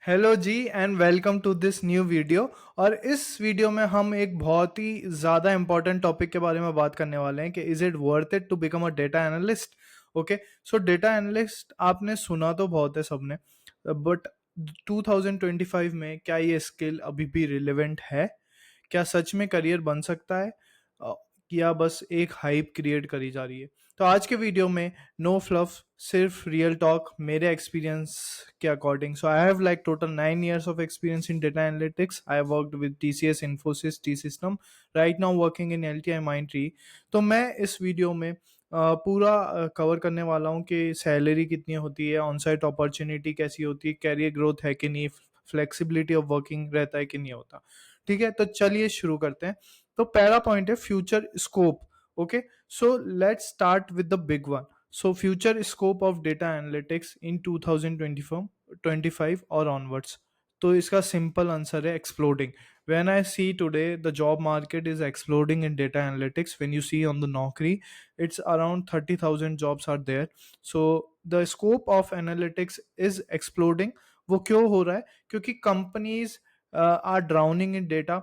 Hello ji and welcome to this new video. और इस video में हम एक बहुत ही ज़्यादा इंपॉर्टेंट टॉपिक के बारे में बात करने वाले हैं कि is it worth it to become a data analyst. Okay, so data analyst आपने सुना तो बहुत है सबने, बट 2025 में क्या ये स्किल अभी भी रिलेवेंट है? क्या सच में करियर बन सकता है अ, या बस एक हाइप क्रिएट करी जा रही है? तो आज के वीडियो में नो फ्लफ, सिर्फ रियल टॉक मेरे एक्सपीरियंस के according. So I have like total 9 years of experience in data analytics. I have worked with TCS, Infosys, T System, right now working in LTI Mindtree। तो मैं इस video में पूरा cover करने वाला हूँ कि सैलरी कितनी होती है, ऑन साइट अपॉर्चुनिटी कैसी होती है, कैरियर ग्रोथ है कि नहीं, फ्लेक्सिबिलिटी ऑफ वर्किंग रहता है कि नहीं होता। ठीक है, तो चलिए शुरू करते हैं। तो पहला पॉइंट है future scope. Okay, so let's start with the big one. So future scope of data analytics in 2024-25 और ऑनवर्ड्स। तो इसका सिंपल आंसर है exploding. When I see today, the job market is exploding in data analytics. When you see on the Naukri, it's around 30,000 jobs are there. So the scope of analytics is exploding. वो क्यों हो रहा है? क्योंकि companies are drowning in data.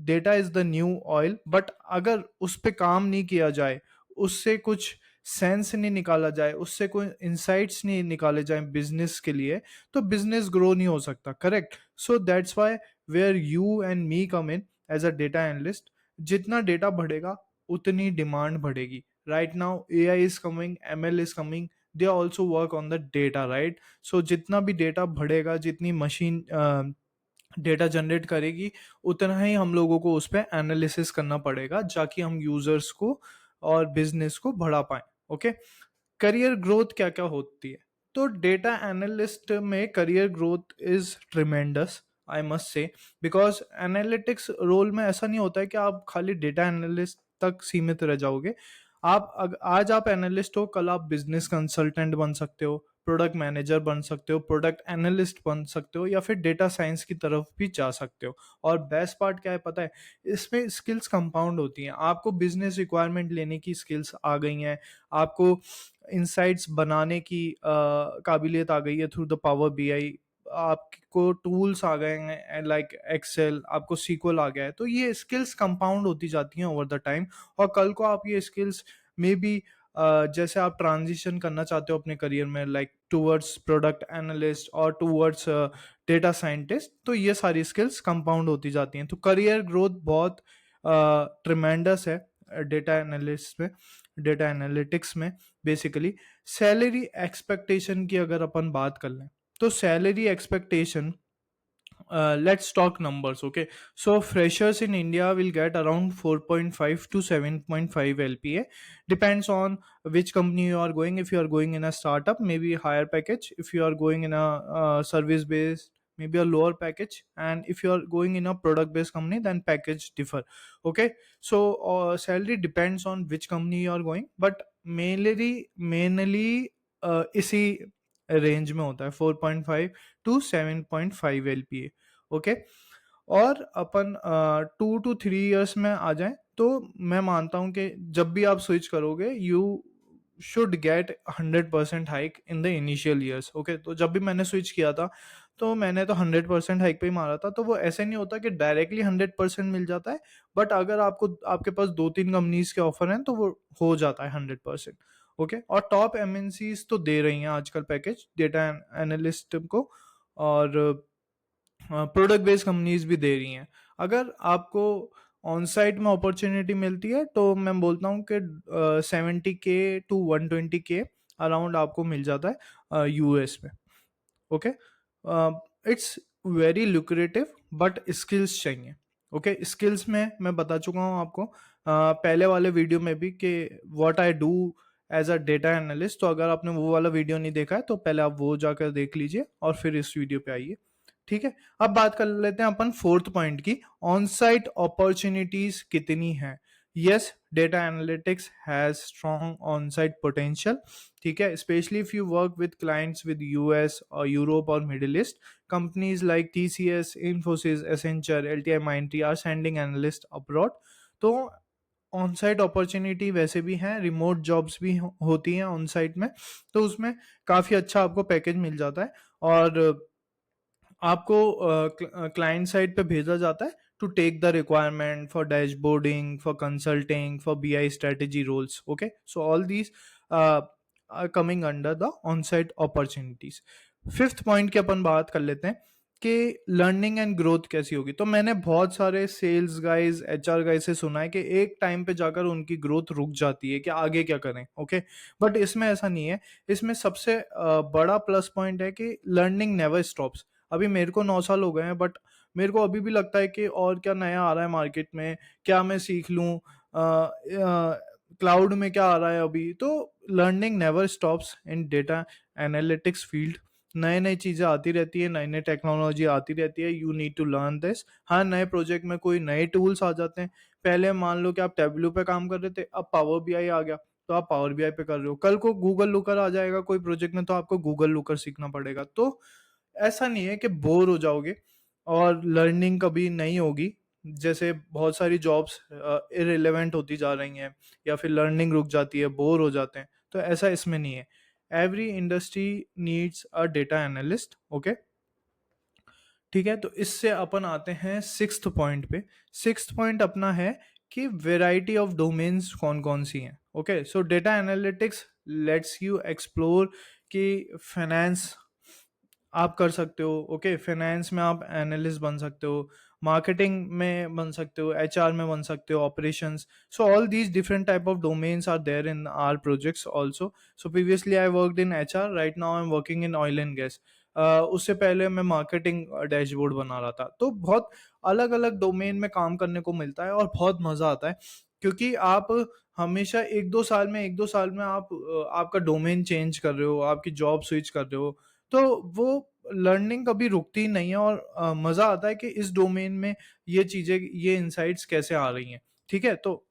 Data is the new oil, but अगर उस पर काम नहीं किया जाए, उससे कुछ सेंस नहीं निकाला जाए, उससे कोई इंसाइट्स नहीं निकाले जाए बिजनेस के लिए, तो बिजनेस ग्रो नहीं हो सकता। Correct? So that's why where you and me come in as a data analyst. जितना डेटा बढ़ेगा उतनी डिमांड बढ़ेगी। Right now AI is coming, ML is coming, they also work on the data, right? So जितना भी data बढ़ेगा, जितनी machine data generate करेगी, उतना ही हम लोगों को उस पर एनालिसिस करना पड़ेगा, जाकि हम यूजर्स को और बिजनेस को बढ़ा पाए। ओके, करियर ग्रोथ क्या क्या होती है? तो डेटा एनालिस्ट में career growth is tremendous, I must say. Because analytics role में ऐसा नहीं होता है कि आप खाली डेटा एनालिस्ट तक सीमित रह जाओगे। आज आप एनालिस्ट हो, कल आप बिजनेस कंसल्टेंट बन सकते हो, प्रोडक्ट मैनेजर बन सकते हो, प्रोडक्ट एनालिस्ट बन सकते हो, या फिर डेटा साइंस की तरफ भी जा सकते हो। और बेस्ट पार्ट क्या है पता है? इसमें स्किल्स कंपाउंड होती हैं। आपको बिजनेस रिक्वायरमेंट लेने की स्किल्स आ गई हैं, आपको इंसाइट्स बनाने की काबिलियत आ गई है थ्रू द पावर BI, आपको टूल्स आ गए हैं लाइक एक्सेल, आपको सीक्वल आ गया है। तो ये स्किल्स कंपाउंड होती जाती हैं ओवर द टाइम। और कल को आप ये स्किल्स मे बी जैसे आप ट्रांजिशन करना चाहते हो अपने करियर में, लाइक टूवर्ड्स प्रोडक्ट एनालिस्ट और टूवर्ड्स डेटा साइंटिस्ट, तो ये सारी स्किल्स कंपाउंड होती जाती हैं। तो करियर ग्रोथ बहुत ट्रिमेंडस है डेटा एनालिस्ट में, डेटा एनालिटिक्स में। बेसिकली सैलरी एक्सपेक्टेशन की अगर अपन बात कर लें, तो salary expectation, let's talk numbers. Okay, so freshers in India will get around 4.5 to 7.5 LPA. Depends on which company you are going. If you are going in a startup, maybe higher package. If you are going in a service based, maybe a lower package. And if you are going in a product based company, then package differ. Okay, so salary depends on which company you are going, but mainly इसी range में होता है, 4.5 to 7.5 LPA। Okay, और अपन 2 to 3 years में आ जाएं, तो मैं मानता हूं कि जब भी आप स्विच करोगे, you should get 100% hike in the initial years. Okay, तो जब भी मैंने स्विच किया था, तो मैंने तो 100% हाइक पे ही मारा था। तो वो ऐसे नहीं होता कि डायरेक्टली 100% मिल जाता है, बट अगर आपके पास 2-3 कंपनीज के ऑफर हैं, तो वो हो जाता है 100%। ओके, और टॉप MNCs तो दे रही हैं आजकल पैकेज डेटा एनालिस्ट को, और प्रोडक्ट बेस्ड कंपनीज भी दे रही हैं। अगर आपको ऑन साइट में अपॉर्चुनिटी मिलती है, तो मैं बोलता हूँ कि 70K to 120K अराउंड आपको मिल जाता है US में। Okay, it's very lucrative, but skills चाहिए। ओके, स्किल्स में मैं बता चुका हूँ आपको पहले वाले वीडियो में भी कि what I do as a data analyst. तो अगर आपने वो वाला वीडियो नहीं देखा है, तो पहले आप वो जाकर देख लीजिए और फिर इस वीडियो पे आइए। ठीक है, अब बात कर लेते हैं अपन फोर्थ पॉइंट की, ऑन साइट अपॉर्चुनिटीज कितनी है? Yes, data analytics has strong on site potential. ठीक है, specially if you work with clients with US और यूरोप और middle east. Companies like TCS, Infosys, Accenture, LTI Mindtree are sending analyst abroad. तो on site opportunity वैसे भी हैं, remote jobs भी होती हैं ऑन साइट में, तो उसमें काफ़ी अच्छा आपको पैकेज मिल जाता है। और आपको क्लाइंट साइड पे भेजा जाता है to take the requirement for dashboarding, for consulting, for BI strategy roles. Okay, so all these are coming under the on site opportunities. Fifth point की अपन बात कर लेते हैं कि लर्निंग एंड ग्रोथ कैसी होगी. तो मैंने बहुत सारे सेल्स गाइज, एचआर गाइज से सुना है कि एक टाइम पे जाकर उनकी ग्रोथ रुक जाती है कि आगे क्या करें. ओके, बट इसमें ऐसा नहीं है. इसमें सबसे बड़ा प्लस पॉइंट है कि लर्निंग नेवर स्टॉप्स. अभी मेरे को 9 साल हो गए हैं, बट मेरे को अभी भी लगता है कि और क्या नया आ रहा है मार्केट में, क्या मैं सीख लूं, क्लाउड में क्या आ रहा है अभी. तो लर्निंग नेवर स्टॉप्स इन डेटा एनालिटिक्स फील्ड. नए नई चीजें आती रहती है, नई नई टेक्नोलॉजी आती रहती है. You need to learn this. हाँ, नए प्रोजेक्ट में कोई नए टूल्स आ जाते हैं. पहले मान लो कि आप टेबलू पे काम कर रहे थे, अब पावर बीआई आ गया, तो आप पावर बीआई पे कर रहे हो. कल को गूगल लुकर आ जाएगा कोई प्रोजेक्ट में, तो आपको गूगल लुकर सीखना पड़ेगा. तो ऐसा नहीं है कि बोर हो जाओगे और लर्निंग कभी नहीं होगी. जैसे बहुत सारी जॉब्स इररिलेवेंट होती जा रही हैं, या फिर लर्निंग रुक जाती है, बोर हो जाते हैं, तो ऐसा इसमें नहीं है. Every industry needs a data analyst. Okay, ठीक है. तो इससे अपन आते हैं सिक्स्थ पॉइंट पे. सिक्स्थ पॉइंट अपना है कि वेराइटी ऑफ डोमेन्स कौन कौन सी हैं. Okay, so data analytics let's you explore कि फाइनेंस आप कर सकते हो. ओके, फाइनेंस में आप एनालिस्ट बन सकते हो, मार्केटिंग में बन सकते हो, एचआर में बन सकते हो, operations. So all these different type of domains are there in our projects also. So previously I worked in HR, right now I am working in oil and gas. उससे पहले मैं मार्केटिंग डैशबोर्ड बना रहा था. तो बहुत अलग अलग डोमेन में काम करने को मिलता है और बहुत मजा आता है, क्योंकि आप हमेशा एक दो साल में आप आपका डोमेन चेंज कर रहे हो, आपकी जॉब स्विच कर रहे हो. तो वो लर्निंग कभी रुकती नहीं है, और मजा आता है कि इस डोमेन में ये चीजें, ये इंसाइट्स कैसे आ रही हैं. ठीक है, तो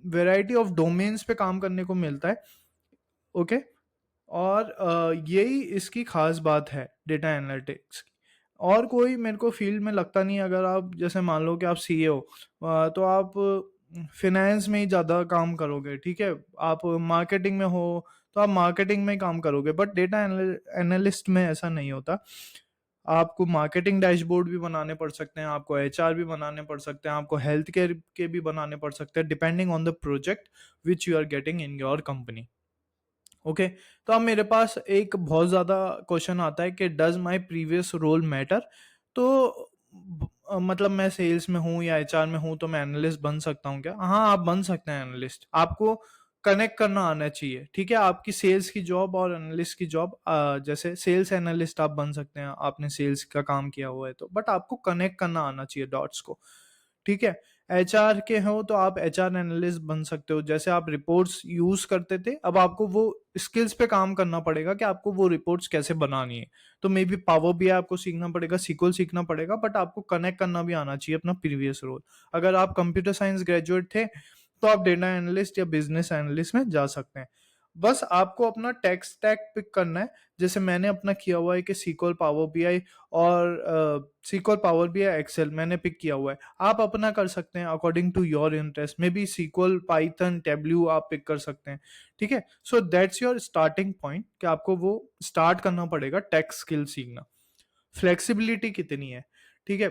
वैरायटी ऑफ डोमेन्स पे काम करने को मिलता है. ओके, और यही इसकी खास बात है डेटा एनालिटिक्स की. और कोई मेरे को फील्ड में लगता नहीं है. अगर आप जैसे मान लो कि आप सीए हो, तो आप फिनेंस में ही ज़्यादा काम करोगे. ठीक है, आप मार्केटिंग में हो तो आप मार्केटिंग में ही काम करोगे. बट डेटा एनालिस्ट में ऐसा नहीं होता. आपको मार्केटिंग डैशबोर्ड भी बनाने पड़ सकते हैं, आपको एचआर भी बनाने पड़ सकते हैं, आपको हेल्थ केयर के भी बनाने पड़ सकते हैं, depending on the project which you are getting in your company. Okay, तो अब मेरे पास एक बहुत ज़्यादा क्वेश्चन आता है कि does my previous role matter. तो मतलब मैं सेल्स में हूँ या एचआर में हूँ, तो मैं एनालिस्ट बन सकता हूँ क्या? हाँ, आप बन सकते हैं एनालिस्ट. आपको कनेक्ट करना आना चाहिए. ठीक है, आपकी सेल्स की जॉब और एनालिस्ट की जॉब, जैसे सेल्स एनालिस्ट आप बन सकते हैं, आपने सेल्स का काम किया हुआ है तो, बट आपको कनेक्ट करना आना चाहिए डॉट्स को. ठीक है, एचआर के हो तो आप एचआर एनालिस्ट बन सकते हो. जैसे आप रिपोर्ट्स यूज करते थे, अब आपको वो स्किल्स पे काम करना पड़ेगा कि आपको वो रिपोर्ट्स कैसे बनानी है. तो मे बी पावर भी आपको सीखना पड़ेगा, सीक्वल सीखना पड़ेगा, बट आपको कनेक्ट करना भी आना चाहिए अपना प्रीवियस रोल. अगर आप कंप्यूटर साइंस ग्रेजुएट थे, तो आप डेटा एनालिस्ट या बिजनेस एनालिस्ट में जा सकते हैं. बस आपको अपना टेक स्टैक पिक करना है. जैसे मैंने अपना किया हुआ है कि सीक्वल, पावर बीआई और सीक्वल, पावर बीआई, एक्सेल मैंने पिक किया हुआ है. आप अपना कर सकते हैं according to your interest. Maybe SQL, Python, Tableau आप पिक कर सकते हैं. ठीक है, so that's your starting point कि आपको वो स्टार्ट करना पड़ेगा टेक स्किल सीखना. फ्लेक्सिबिलिटी कितनी है? ठीक है,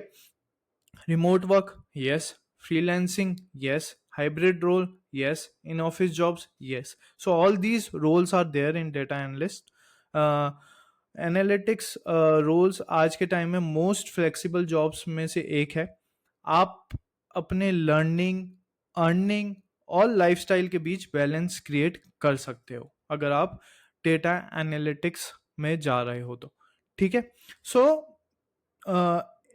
remote work, yes. Freelancing, yes. Hybrid role, yes. In office jobs, yes. So all these roles are there in data analyst. Analytics roles आज के टाइम में मोस्ट फ्लेक्सिबल जॉब्स में से एक है. आप अपने लर्निंग, अर्निंग और लाइफस्टाइल के बीच बैलेंस क्रिएट कर सकते हो अगर आप डेटा एनालिटिक्स में जा रहे हो तो. ठीक है, सो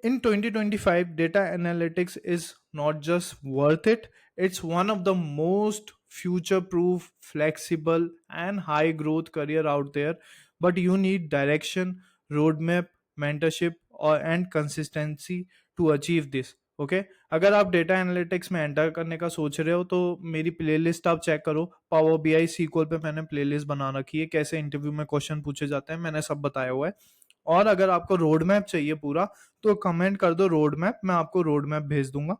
in 2025, data analytics is not just worth it, it's one of the most future proof, flexible, and high growth career out there. But you need direction, roadmap, mentorship, and consistency to achieve this. Okay, अगर आप data analytics में enter करने का सोच रहे हो, तो मेरी प्लेलिस्ट आप चेक करो. पावर बीआई सीक्वल पे मैंने प्लेलिस्ट बना रखी है, कैसे इंटरव्यू में क्वेश्चन पूछे जाते हैं मैंने सब बताया हुआ है. और अगर आपको रोड मैप चाहिए पूरा, तो कमेंट कर दो रोड मैप, मैं आपको रोड मैप भेज दूंगा.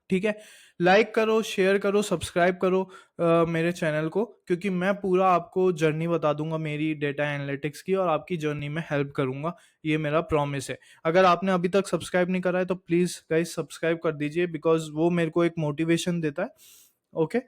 ठीक है, लाइक करो, शेयर करो, सब्सक्राइब करो मेरे चैनल को, क्योंकि मैं पूरा आपको जर्नी बता दूंगा मेरी डेटा एनालिटिक्स की, और आपकी जर्नी में हेल्प करूंगा, ये मेरा प्रॉमिस है। अगर आपने अभी तक सब्सक्राइब नहीं करा है तो प्लीज़ गाइस सब्सक्राइब कर दीजिए, बिकॉज वो मेरे को एक मोटिवेशन देता है, ओके,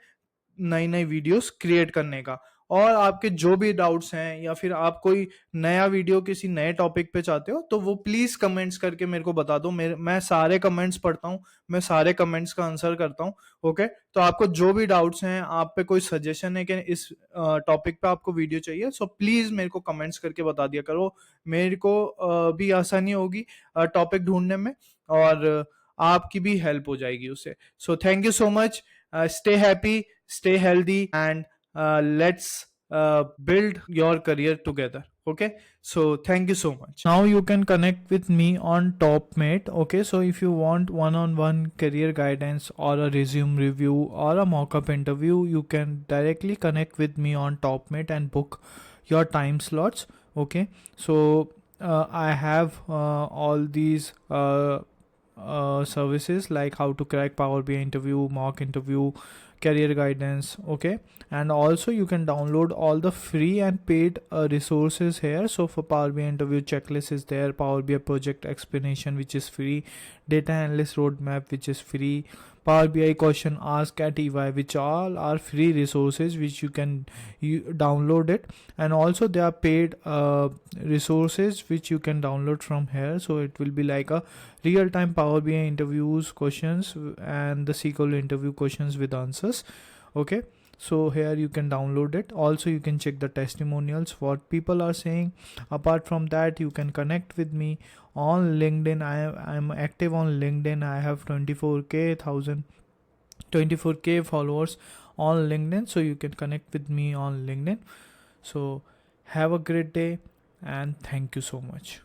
नई नई वीडियोस क्रिएट करने का। और आपके जो भी डाउट्स हैं, या फिर आप कोई नया वीडियो किसी नए टॉपिक पे चाहते हो, तो वो प्लीज कमेंट्स करके मेरे को बता दो। मैं सारे कमेंट्स पढ़ता हूँ, मैं सारे कमेंट्स का आंसर करता हूँ। ओके, तो आपको जो भी डाउट्स हैं, आप पे कोई सजेशन है कि इस टॉपिक पे आपको वीडियो चाहिए, सो प्लीज मेरे को कमेंट्स करके बता दिया करो। मेरे को भी आसानी होगी टॉपिक ढूंढने में, और आपकी भी हेल्प हो जाएगी उससे। So thank you so much, stay happy, stay healthy, and let's build your career together. Okay, so thank you so much. Now you can connect with me on Topmate. Okay, so if you want one-on-one career guidance or a resume review or a mock-up interview, you can directly connect with me on Topmate and book your time slots. Okay, so I have all these services like how to crack Power BI interview, mock interview, career guidance. Okay, and also you can download all the free and paid resources here. So for Power BI interview, checklist is there, Power BI project explanation which is free, data analyst roadmap which is free, Power BI question ask at EY, which all are free resources which you can download it. And also there are paid resources which you can download from here. So it will be like a real-time Power BI interviews questions and the SQL interview questions with answers. Okay, so here you can download it. Also you can check the testimonials, what people are saying. Apart from that, you can connect with me on LinkedIn. I'm active on LinkedIn. I have 24k followers on LinkedIn, so you can connect with me on LinkedIn. So have a great day and thank you so much.